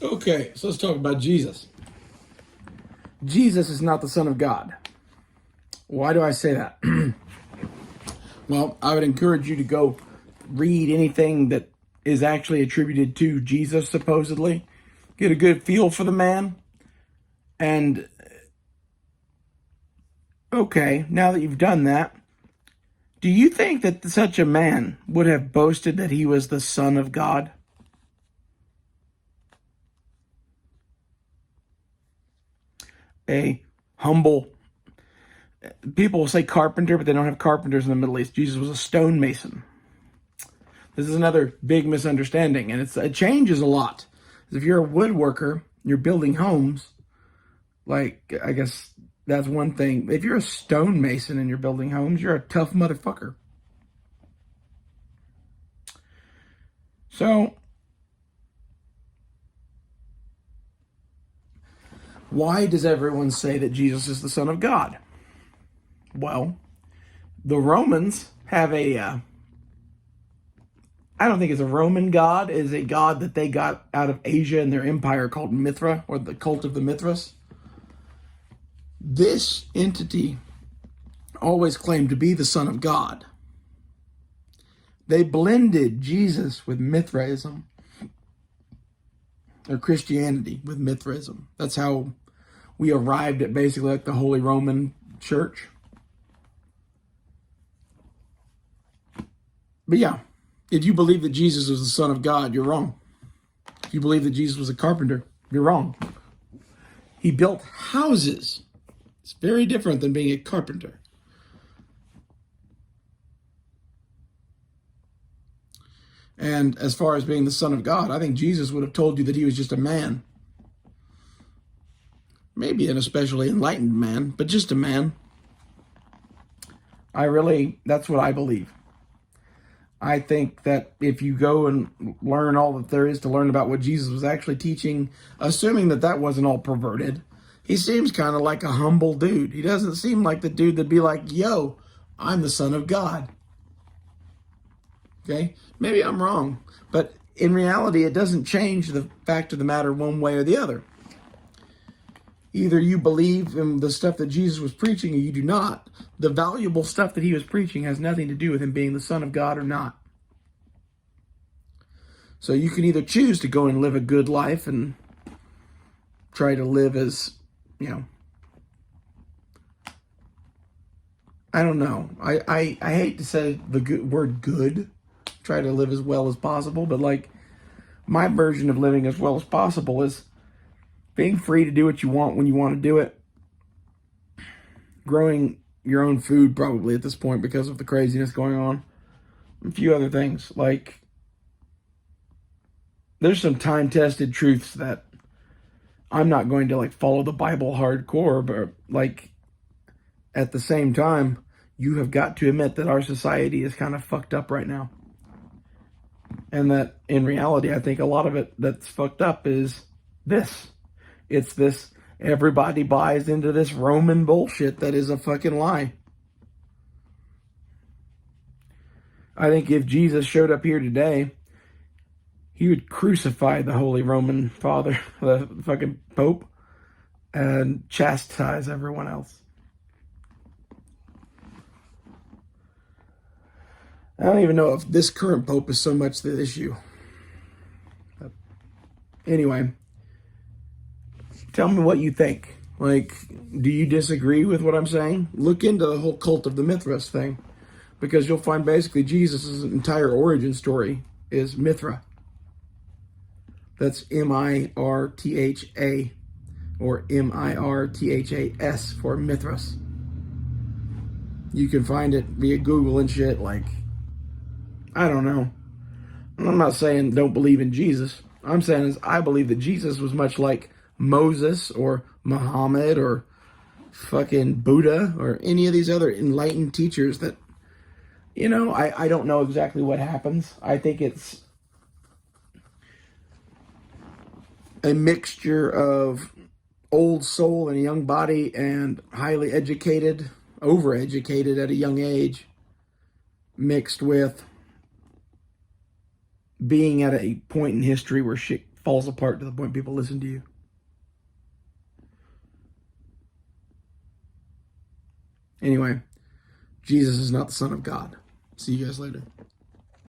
Okay, so let's talk about Jesus. Jesus is not the Son of God. Why do I say that? Well, I would encourage you to go read anything that is actually attributed to Jesus, supposedly. Get a good feel for the man. And, okay, now that you've done that, do you think that such a man would have boasted that he was the Son of God? A humble, people will say carpenter, but they don't have carpenters in the Middle East. Jesus was a stonemason. This is another big misunderstanding, and it changes a lot. If you're a woodworker, you're building homes, like, I guess that's one thing. If you're a stonemason and you're building homes, you're a tough motherfucker. So, why does everyone say that Jesus is the Son of God? Well, the Romans have I don't think it's a Roman god, it's a god that they got out of Asia in their empire called Mithra, or the cult of the Mithras. This entity always claimed to be the Son of God. They blended Jesus with Mithraism, or Christianity with Mithraism. That's how we arrived at basically like the Holy Roman Church. But yeah, if you believe that Jesus was the Son of God, you're wrong. If you believe that Jesus was a carpenter, you're wrong. He built houses. It's very different than being a carpenter. And as far as being the Son of God, I think Jesus would have told you that he was just a man. Maybe an especially enlightened man, but just a man. That's what I believe. I think that if you go and learn all that there is to learn about what Jesus was actually teaching, assuming that that wasn't all perverted, he seems kind of like a humble dude. He doesn't seem like the dude that'd be like, yo, I'm the Son of God. Okay? Maybe I'm wrong, but in reality, it doesn't change the fact of the matter one way or the other. Either you believe in the stuff that Jesus was preaching or you do not. The valuable stuff that he was preaching has nothing to do with him being the Son of God or not. So you can either choose to go and live a good life and try to live as, I don't know. I hate to say the word good. Try to live as well as possible, but like my version of living as well as possible is being free to do what you want when you want to do it. Growing your own food probably at this point because of the craziness going on. A few other things. Like, there's some time-tested truths that I'm not going to like follow the Bible hardcore, but like at the same time, you have got to admit that our society is kind of fucked up right now. And that in reality, I think a lot of it that's fucked up is this. It's this, everybody buys into this Roman bullshit that is a fucking lie. I think if Jesus showed up here today, he would crucify the Holy Roman Father, the fucking Pope, and chastise everyone else. I don't even know if this current Pope is so much the issue. But anyway, tell me what you think. Like, do you disagree with what I'm saying? Look into the whole cult of the Mithras thing, because you'll find basically Jesus' entire origin story is Mithra. That's Mirtha, or Mirthas for Mithras. You can find it via Google and shit. Like, I don't know. I'm not saying don't believe in Jesus. I'm saying is I believe that Jesus was much like Moses or Muhammad or fucking Buddha or any of these other enlightened teachers that, I don't know exactly what happens. I think it's a mixture of old soul in a young body and highly educated, overeducated at a young age, mixed with being at a point in history where shit falls apart to the point people listen to you. Anyway, Jesus is not the Son of God. See you guys later.